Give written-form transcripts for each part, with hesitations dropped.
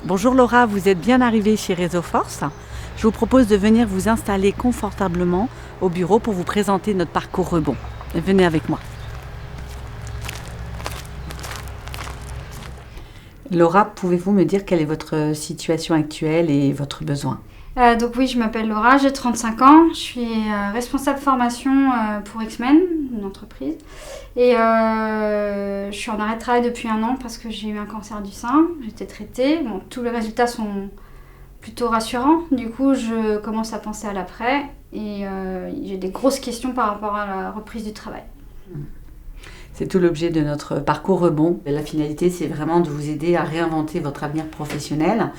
Bonjour Laura, vous êtes bien arrivée chez Réseau Force. Je vous propose de venir vous installer confortablement au bureau pour vous présenter notre parcours rebond. Venez avec moi. Laura, pouvez-vous me dire quelle est votre situation actuelle et votre besoin ? Donc oui, je m'appelle Laura, j'ai 35 ans, je suis responsable formation pour X-Men, une entreprise. Et je suis en arrêt de travail depuis 1 an parce que j'ai eu un cancer du sein, j'ai été traitée. Bon, tous les résultats sont plutôt rassurants, du coup je commence à penser à l'après et j'ai des grosses questions par rapport à la reprise du travail. C'est tout l'objet de notre parcours rebond. La finalité, c'est vraiment de vous aider à réinventer votre avenir professionnel,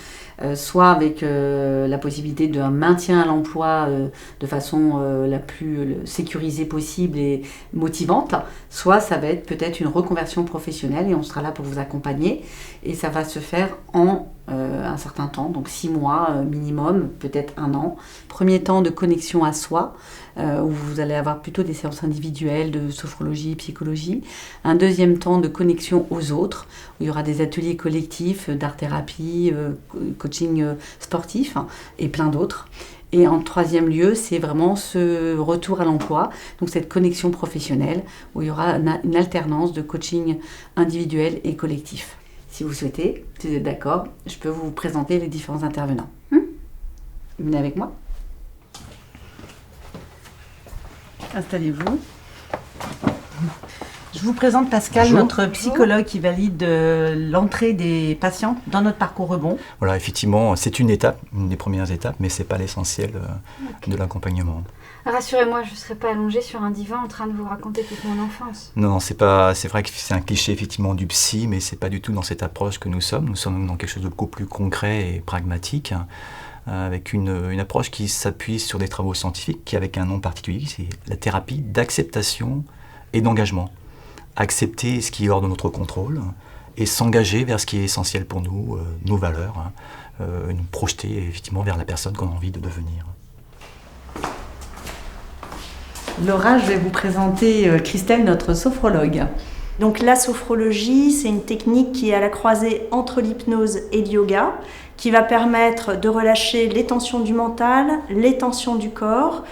soit avec la possibilité d'un maintien à l'emploi de façon la plus sécurisée possible et motivante, soit ça va être peut-être une reconversion professionnelle et on sera là pour vous accompagner. Et ça va se faire en un certain temps, donc 6 mois minimum, peut-être 1 an. Premier temps de connexion à soi, où vous allez avoir plutôt des séances individuelles de sophrologie, psychologie. Un deuxième temps de connexion aux autres, où il y aura des ateliers collectifs d'art-thérapie, coaching sportif et plein d'autres. Et en troisième lieu, c'est vraiment ce retour à l'emploi, donc cette connexion professionnelle, où il y aura une alternance de coaching individuel et collectif. Si vous souhaitez, si vous êtes d'accord, je peux vous présenter les différents intervenants. Venez avec moi. Installez-vous. Je vous présente Pascal, Bonjour. notre psychologue qui valide l'entrée des patients dans notre parcours rebond. Voilà, effectivement, c'est une étape, une des premières étapes, mais ce n'est pas l'essentiel de l'accompagnement. Rassurez-moi, je ne serai pas allongée sur un divan en train de vous raconter toute mon enfance. Non, c'est vrai que c'est un cliché effectivement du psy, mais ce n'est pas du tout dans cette approche que nous sommes. Nous sommes dans quelque chose de beaucoup plus concret et pragmatique, avec une approche qui s'appuie sur des travaux scientifiques, qui avec un nom particulier, c'est la thérapie d'acceptation et d'engagement. Accepter ce qui est hors de notre contrôle et s'engager vers ce qui est essentiel pour nous, nos valeurs, nous projeter effectivement vers la personne qu'on a envie de devenir. Laura, je vais vous présenter Christelle, notre sophrologue. Donc la sophrologie, c'est une technique qui est à la croisée entre l'hypnose et le yoga, qui va permettre de relâcher les tensions du mental, les tensions du corps.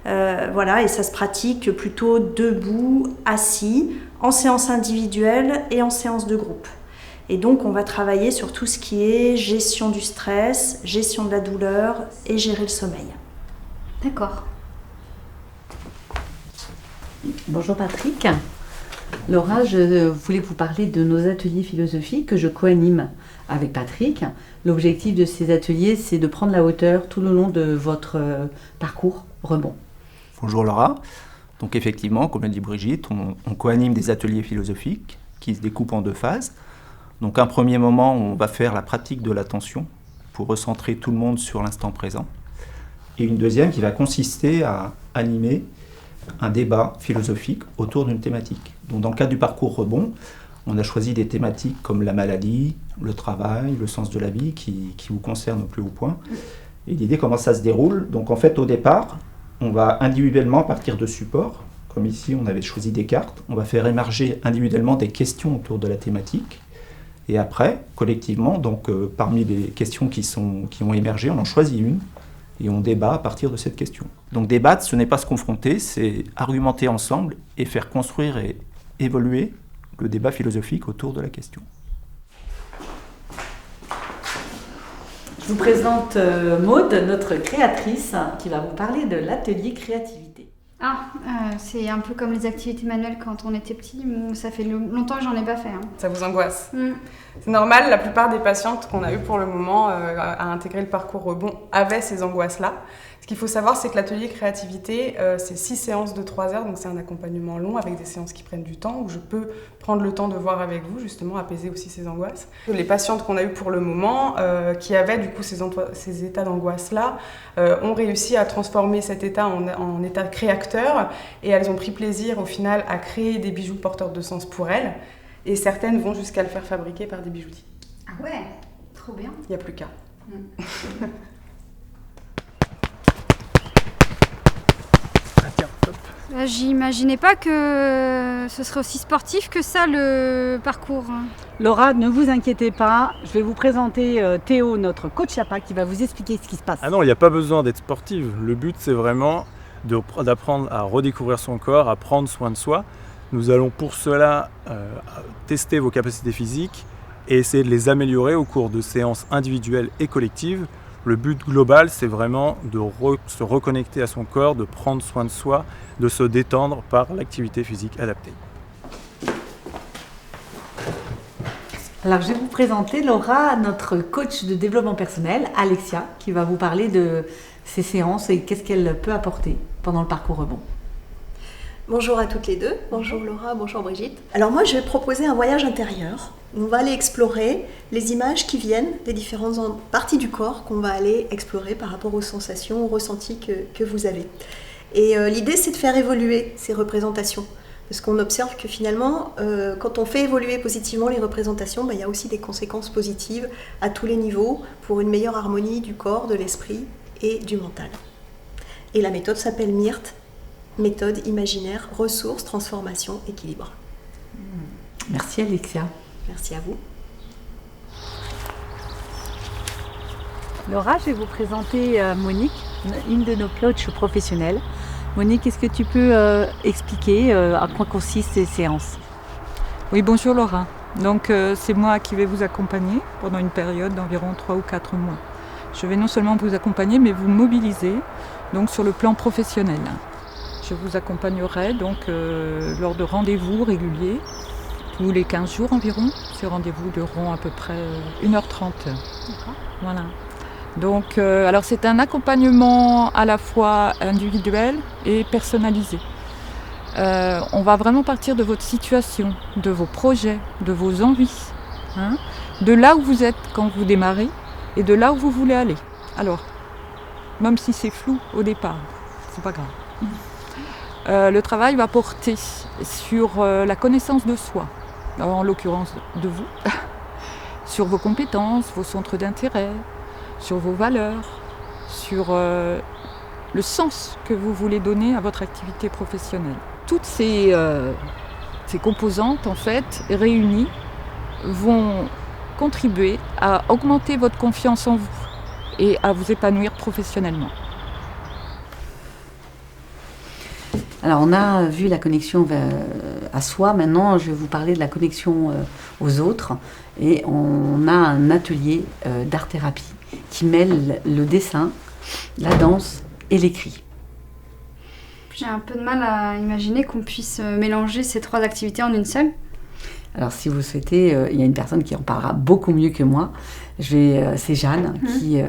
Voilà, et ça se pratique plutôt debout, assis, en séance individuelle et en séance de groupe. Et donc on va travailler sur tout ce qui est gestion du stress, gestion de la douleur et gérer le sommeil. D'accord. Bonjour Patrick. Laura, je voulais vous parler de nos ateliers philosophiques que je co-anime avec Patrick. L'objectif de ces ateliers, c'est de prendre la hauteur tout le long de votre parcours rebond. Bonjour Laura. Donc effectivement, comme l'a dit Brigitte, on co-anime des ateliers philosophiques qui se découpent en 2 phases. Donc un premier moment, on va faire la pratique de l'attention pour recentrer tout le monde sur l'instant présent. Et une deuxième qui va consister à animer un débat philosophique autour d'une thématique. Donc dans le cadre du parcours rebond, on a choisi des thématiques comme la maladie, le travail, le sens de la vie qui vous concernent au plus haut point. Et l'idée, comment ça se déroule? Donc en fait, au départ, on va individuellement partir de supports. Comme ici, on avait choisi des cartes. On va faire émerger individuellement des questions autour de la thématique. Et après, collectivement, donc parmi les questions qui ont émergé, on en choisit une et on débat à partir de cette question. Donc débattre, ce n'est pas se confronter, c'est argumenter ensemble et faire construire et évoluer le débat philosophique autour de la question. Je vous présente Maude, notre créatrice, qui va vous parler de l'atelier créativité. C'est un peu comme les activités manuelles quand on était petit. Ça fait longtemps que j'en ai pas fait. Ça vous angoisse. C'est normal, la plupart des patientes qu'on a eues pour le moment à intégrer le parcours rebond avaient ces angoisses-là. Ce qu'il faut savoir, c'est que l'atelier créativité, c'est 6 séances de 3 heures, donc c'est un accompagnement long avec des séances qui prennent du temps, où je peux prendre le temps de voir avec vous, justement, apaiser aussi ces angoisses. Les patientes qu'on a eues pour le moment, qui avaient du coup ces états d'angoisse-là, ont réussi à transformer cet état en état créateur, et elles ont pris plaisir au final à créer des bijoux porteurs de sens pour elles, et certaines vont jusqu'à le faire fabriquer par des bijoutiers. Ah ouais, trop bien. Il n'y a plus qu'à. Ah, tiens, hop. J'imaginais pas que ce serait aussi sportif que ça, le parcours. Laura, ne vous inquiétez pas, je vais vous présenter Théo, notre coach APA, qui va vous expliquer ce qui se passe. Ah non, il n'y a pas besoin d'être sportive. Le but, c'est vraiment d'apprendre à redécouvrir son corps, à prendre soin de soi. Nous allons pour cela tester vos capacités physiques et essayer de les améliorer au cours de séances individuelles et collectives. Le but global, c'est vraiment de se reconnecter à son corps, de prendre soin de soi, de se détendre par l'activité physique adaptée. Alors, je vais vous présenter Laura, notre coach de développement personnel, Alexia, qui va vous parler de ces séances et qu'est-ce qu'elle peut apporter pendant le parcours rebond. Bonjour à toutes les deux, bonjour Laura, bonjour Brigitte. Alors moi je vais proposer un voyage intérieur. On va aller explorer les images qui viennent des différentes parties du corps qu'on va aller explorer par rapport aux sensations, aux ressentis que vous avez. Et l'idée c'est de faire évoluer ces représentations. Parce qu'on observe que finalement, quand on fait évoluer positivement les représentations, il y a aussi des conséquences positives à tous les niveaux pour une meilleure harmonie du corps, de l'esprit et du mental. Et la méthode s'appelle MIRT. Méthode imaginaire, ressources, transformation, équilibre. Merci Alexia. Merci à vous. Laura, je vais vous présenter Monique, une de nos coachs professionnels. Monique, est-ce que tu peux expliquer à quoi consistent ces séances ? Oui, bonjour Laura. Donc c'est moi qui vais vous accompagner pendant une période d'environ 3 ou 4 mois. Je vais non seulement vous accompagner, mais vous mobiliser donc, sur le plan professionnel. Je vous accompagnerai donc lors de rendez-vous réguliers, tous les 15 jours environ. Ces rendez-vous dureront à peu près 1h30. Voilà. Donc, alors c'est un accompagnement à la fois individuel et personnalisé. On va vraiment partir de votre situation, de vos projets, de vos envies, de là où vous êtes quand vous démarrez et de là où vous voulez aller. Alors, même si c'est flou au départ, c'est pas grave. Le travail va porter sur la connaissance de soi, en l'occurrence de vous, sur vos compétences, vos centres d'intérêt, sur vos valeurs, sur le sens que vous voulez donner à votre activité professionnelle. Toutes ces composantes, en fait, réunies, vont contribuer à augmenter votre confiance en vous et à vous épanouir professionnellement. Alors, on a vu la connexion à soi. Maintenant, je vais vous parler de la connexion aux autres. Et on a un atelier d'art-thérapie qui mêle le dessin, la danse et l'écrit. J'ai un peu de mal à imaginer qu'on puisse mélanger ces 3 activités en une seule. Alors, si vous souhaitez, il y a une personne qui en parlera beaucoup mieux que moi. C'est Jeanne qui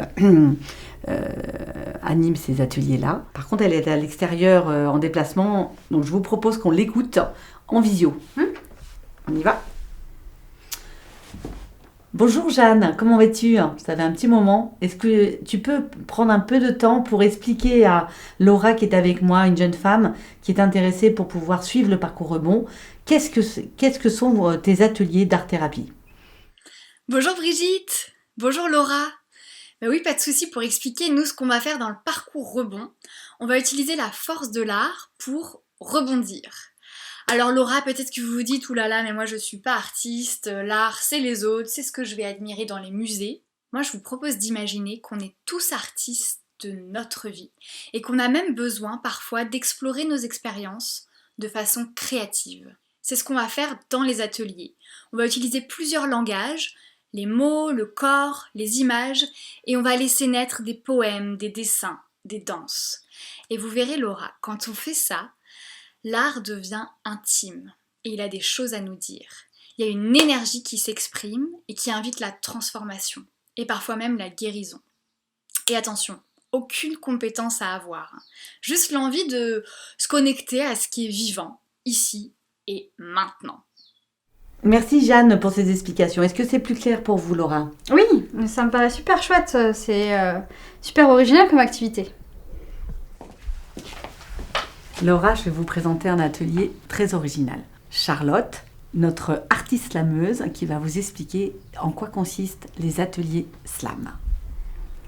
anime ces ateliers-là. Par contre, elle est à l'extérieur en déplacement, donc je vous propose qu'on l'écoute en visio. On y va ? Bonjour Jeanne, comment vas-tu ? Ça fait un petit moment. Est-ce que tu peux prendre un peu de temps pour expliquer à Laura qui est avec moi, une jeune femme qui est intéressée pour pouvoir suivre le parcours rebond, qu'est-ce que sont tes ateliers d'art-thérapie ? Bonjour Brigitte, bonjour Laura. Ben oui, pas de souci pour expliquer nous ce qu'on va faire dans le parcours rebond. On va utiliser la force de l'art pour rebondir. Alors Laura, peut-être que vous vous dites, oulala, mais moi je suis pas artiste, l'art c'est les autres, c'est ce que je vais admirer dans les musées. Moi je vous propose d'imaginer qu'on est tous artistes de notre vie et qu'on a même besoin parfois d'explorer nos expériences de façon créative. C'est ce qu'on va faire dans les ateliers. On va utiliser plusieurs langages, les mots, le corps, les images, et on va laisser naître des poèmes, des dessins, des danses. Et vous verrez Laura, quand on fait ça, l'art devient intime et il a des choses à nous dire. Il y a une énergie qui s'exprime et qui invite la transformation et parfois même la guérison. Et attention, aucune compétence à avoir, juste l'envie de se connecter à ce qui est vivant, ici et maintenant. Merci Jeanne pour ces explications. Est-ce que c'est plus clair pour vous Laura ? Oui, ça me paraît super chouette, c'est super original comme activité. Laura, je vais vous présenter un atelier très original. Charlotte, notre artiste slameuse, qui va vous expliquer en quoi consistent les ateliers slam.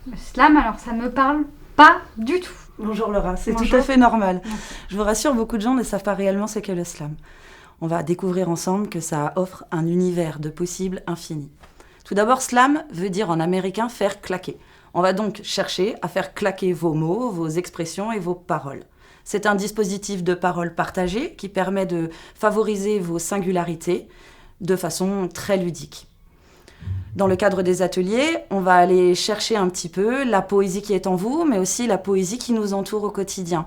Le slam, alors ça me parle pas du tout. Bonjour Laura, c'est Bonjour. tout à fait normal. Je vous rassure, beaucoup de gens ne savent pas réellement ce qu'est le slam. On va découvrir ensemble que ça offre un univers de possibles infini. Tout d'abord, slam veut dire en américain faire claquer. On va donc chercher à faire claquer vos mots, vos expressions et vos paroles. C'est un dispositif de parole partagée qui permet de favoriser vos singularités de façon très ludique. Dans le cadre des ateliers, on va aller chercher un petit peu la poésie qui est en vous, mais aussi la poésie qui nous entoure au quotidien.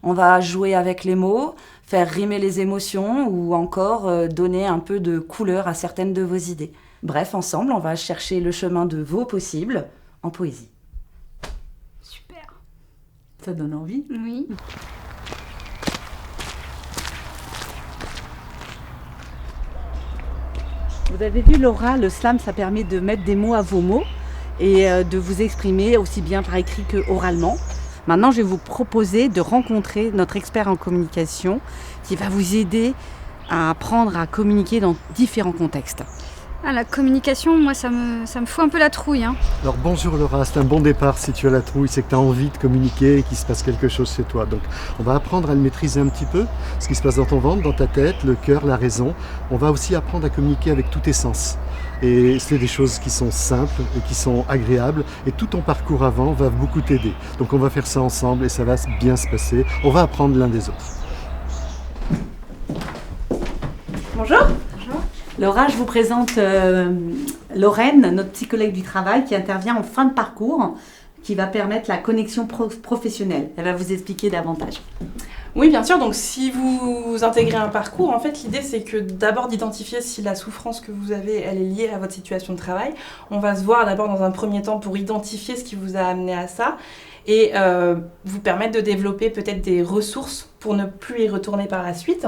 On va jouer avec les mots, faire rimer les émotions ou encore donner un peu de couleur à certaines de vos idées. Bref, ensemble, on va chercher le chemin de vos possibles en poésie. Super. Ça donne envie. Oui. Vous avez vu Laura, le slam ça permet de mettre des mots à vos mots et de vous exprimer aussi bien par écrit que oralement. Maintenant je vais vous proposer de rencontrer notre expert en communication qui va vous aider à apprendre à communiquer dans différents contextes. Ah, la communication, moi, ça me fout un peu la trouille. Hein. Alors bonjour Laura, c'est un bon départ si tu as la trouille, c'est que tu as envie de communiquer et qu'il se passe quelque chose chez toi. Donc on va apprendre à le maîtriser un petit peu, ce qui se passe dans ton ventre, dans ta tête, le cœur, la raison. On va aussi apprendre à communiquer avec tous tes sens. Et c'est des choses qui sont simples et qui sont agréables et tout ton parcours avant va beaucoup t'aider. Donc on va faire ça ensemble et ça va bien se passer. On va apprendre l'un des autres. Bonjour. Laura, je vous présente Lorraine, notre psychologue du travail qui intervient en fin de parcours, qui va permettre la connexion professionnelle. Elle va vous expliquer davantage. Oui, bien sûr. Donc, si vous intégrez un parcours, en fait, l'idée, c'est que d'abord d'identifier si la souffrance que vous avez, elle est liée à votre situation de travail. On va se voir d'abord dans un premier temps pour identifier ce qui vous a amené à ça et vous permettre de développer peut-être des ressources pour ne plus y retourner par la suite.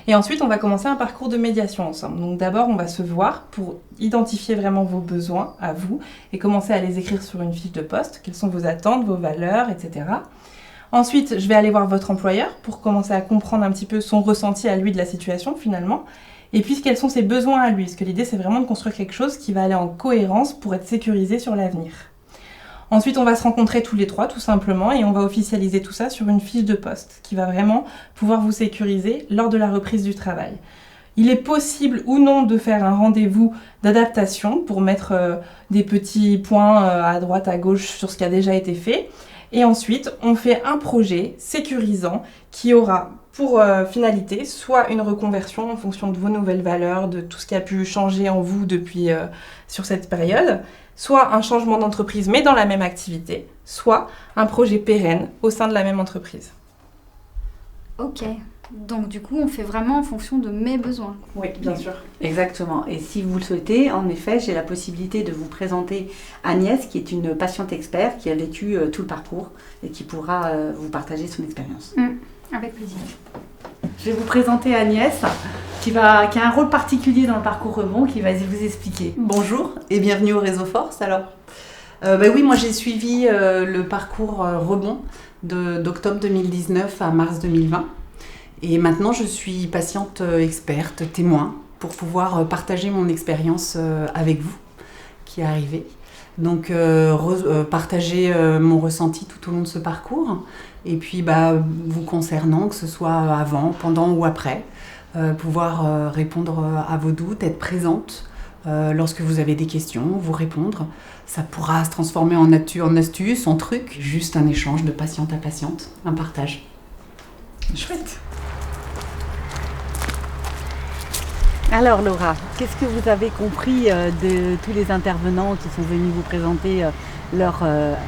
Et ensuite, on va commencer un parcours de médiation ensemble. Donc d'abord, on va se voir pour identifier vraiment vos besoins à vous et commencer à les écrire sur une fiche de poste. Quelles sont vos attentes, vos valeurs, etc. Ensuite, je vais aller voir votre employeur pour commencer à comprendre un petit peu son ressenti à lui de la situation finalement. Et puis, quels sont ses besoins à lui. Parce que l'idée, c'est vraiment de construire quelque chose qui va aller en cohérence pour être sécurisé sur l'avenir. Ensuite, on va se rencontrer tous les trois, tout simplement, et on va officialiser tout ça sur une fiche de poste qui va vraiment pouvoir vous sécuriser lors de la reprise du travail. Il est possible ou non de faire un rendez-vous d'adaptation pour mettre des petits points à droite, à gauche sur ce qui a déjà été fait. Et ensuite, on fait un projet sécurisant qui aura pour finalité soit une reconversion en fonction de vos nouvelles valeurs, de tout ce qui a pu changer en vous depuis sur cette période, soit un changement d'entreprise mais dans la même activité, soit un projet pérenne au sein de la même entreprise. Ok. Donc du coup, on fait vraiment en fonction de mes besoins. Oui, bien sûr. Exactement. Et si vous le souhaitez, en effet, j'ai la possibilité de vous présenter Agnès, qui est une patiente expert qui a vécu tout le parcours et qui pourra vous partager son expérience. Avec plaisir. Je vais vous présenter Agnès, qui a un rôle particulier dans le parcours Rebond, qui va vous expliquer. Bonjour et bienvenue au Réseau Force. Alors, oui, moi j'ai suivi le parcours Rebond d'octobre 2019 à mars 2020. Et maintenant, je suis patiente experte, témoin, pour pouvoir partager mon expérience avec vous, qui est arrivée. Donc, partager mon ressenti tout au long de ce parcours. Et puis, vous concernant, que ce soit avant, pendant ou après, pouvoir répondre à vos doutes, être présente lorsque vous avez des questions, vous répondre. Ça pourra se transformer en astuce, en truc, juste un échange de patiente à patiente, un partage. Chouette. Alors Laura, qu'est-ce que vous avez compris de tous les intervenants qui sont venus vous présenter leur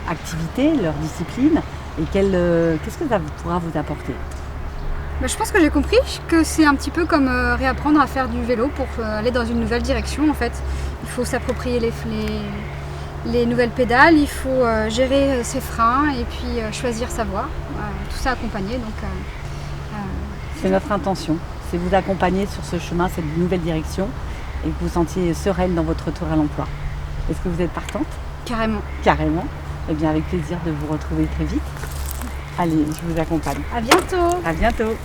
activité, leur discipline et qu'est-ce que ça pourra vous apporter? Je pense que j'ai compris que c'est un petit peu comme réapprendre à faire du vélo pour aller dans une nouvelle direction en fait. Il faut s'approprier les nouvelles pédales, il faut gérer ses freins et puis choisir sa voie. Tout ça accompagné. C'est notre intention. C'est vous accompagner sur ce chemin, cette nouvelle direction, et que vous sentiez sereine dans votre retour à l'emploi. Est-ce que vous êtes partante? Carrément. Carrément. Eh bien, avec plaisir de vous retrouver très vite. Allez, je vous accompagne. À bientôt. À bientôt.